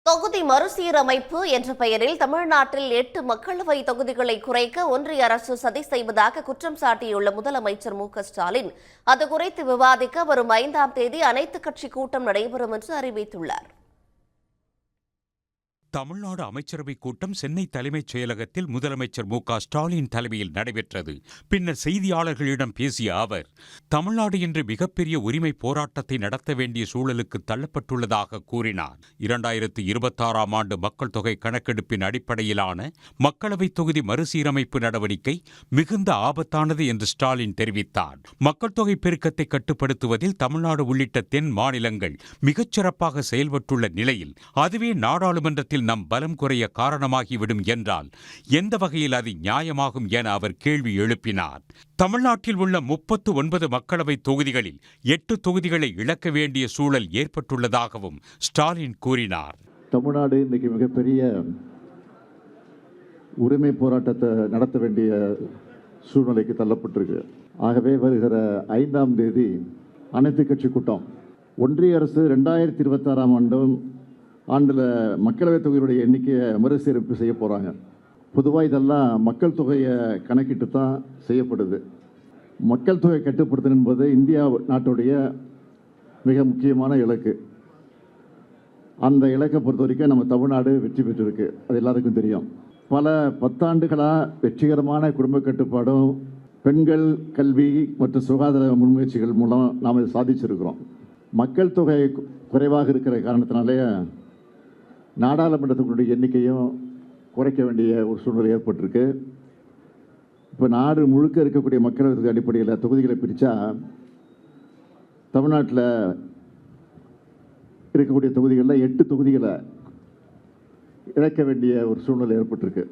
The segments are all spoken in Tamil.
தொகுதி மறுசீரமைப்பு என்ற பெயரில் தமிழ்நாட்டில் 8 மக்களவை தொகுதிகளை குறைக்க ஒன்றிய அரசு சதி செய்வதாக குற்றம் சாட்டியுள்ள முதலமைச்சர் மு.க.ஸ்டாலின் அது குறித்து விவாதிக்க வரும் 5ஆம் தேதி அனைத்துக் கட்சி கூட்டம் நடைபெறும் என்று அறிவித்துள்ளார். தமிழ்நாடு அமைச்சரவைக் கூட்டம் சென்னை தலைமைச் செயலகத்தில் முதலமைச்சர் மு.க.ஸ்டாலின் தலைமையில் நடைபெற்றது. பின்னர் செய்தியாளர்களிடம் பேசிய அவர், தமிழ்நாடு இன்று மிகப்பெரிய உரிமை போராட்டத்தை நடத்த வேண்டிய சூழலுக்கு தள்ளப்பட்டுள்ளதாக கூறினார். 2026ஆம் ஆண்டு மக்கள் தொகை கணக்கெடுப்பின் அடிப்படையிலான மக்களவைத் தொகுதி மறுசீரமைப்பு நடவடிக்கை மிகுந்த ஆபத்தானது என்று ஸ்டாலின் தெரிவித்தார். மக்கள் தொகை பெருக்கத்தை கட்டுப்படுத்துவதில் தமிழ்நாடு உள்ளிட்ட தென் மாநிலங்கள் மிகச்சிறப்பாக செயல்பட்டுள்ள நிலையில் அதுவே நாடாளுமன்றத்தில் நம் பலம் குறைய காரணமாகிவிடும் என்றால் எந்த வகையில் அது நியாயமாகும் என அவர் கேள்வி எழுப்பினார். தமிழ்நாட்டில் உள்ள 39 மக்களவை தொகுதிகளில் 8 தொகுதிகளை இழக்க வேண்டிய சூழல் ஏற்பட்டுள்ளதாகவும் ஸ்டாலின் கூறினார். தமிழ்நாடு இன்னைக்கு மிகப்பெரிய உரிமை போராட்டத்தை நடத்த வேண்டிய சூழ்நிலைக்கு தள்ளப்பட்டிருக்கு. ஆகவே வருகிற 5ஆம் தேதி அனைத்து கட்சி கூட்டம். ஒன்றிய அரசு 2026ஆம் ஆண்டில் மக்களவைத் தொகையுடைய எண்ணிக்கையை மறுசீரமைப்பு செய்ய போகிறாங்க. பொதுவாக இதெல்லாம் மக்கள் தொகையை கணக்கிட்டு தான் செய்யப்படுது. மக்கள் தொகை கட்டுப்படுத்தல் என்பது இந்தியா நாட்டுடைய மிக முக்கியமான இலக்கு. அந்த இலக்கை பொறுத்த வரைக்கும் நம்ம தமிழ்நாடு வெற்றி பெற்றிருக்கு, அது எல்லாருக்கும் தெரியும். பல பத்தாண்டுகளாக வெற்றிகரமான குடும்ப கட்டுப்பாடும் பெண்கள் கல்வி மற்றும் சுகாதார முன்முயற்சிகள் மூலம் நாம் இதை சாதிச்சிருக்கிறோம். மக்கள் தொகை குறைவாக இருக்கிற காரணத்தினாலே நாடாளுமன்றத்தினுடைய எண்ணிக்கையும் குறைக்க வேண்டிய ஒரு சூழ்நிலை ஏற்பட்டிருக்கு. இப்போ நாடு முழுக்க இருக்கக்கூடிய மக்களவை அடிப்படையில் தொகுதிகளை பிரித்தா தமிழ்நாட்டில் இருக்கக்கூடிய தொகுதிகளில் 8 தொகுதிகளை இழக்க வேண்டிய ஒரு சூழ்நிலை ஏற்பட்டிருக்கு.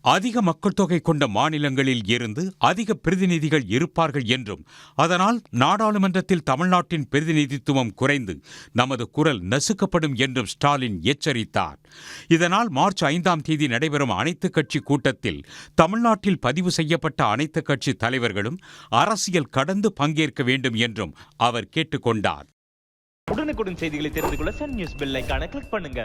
அதிக மக்கள் தொகை கொண்ட மாநிலங்களில் இருந்து அதிக பிரதிநிதிகள் இருப்பார்கள் என்றும் அதனால் நாடாளுமன்றத்தில் தமிழ்நாட்டின் பிரதிநிதித்துவம் குறைந்து நமது குரல் நசுக்கப்படும் என்றும் ஸ்டாலின் எச்சரித்தார். இதனால் மார்ச் 5ஆம் தேதி நடைபெறும் அனைத்துக் கட்சி கூட்டத்தில் தமிழ்நாட்டில் பதிவு செய்யப்பட்ட அனைத்துக் கட்சி தலைவர்களும் அரசியல் கடந்து பங்கேற்க வேண்டும் என்றும் அவர் கேட்டுக்கொண்டார். உடனுக்குடன் செய்திகளை தெரிந்து கொள்ள சன் நியூஸ் பெல் ஐகானை கிளிக் பண்ணுங்க.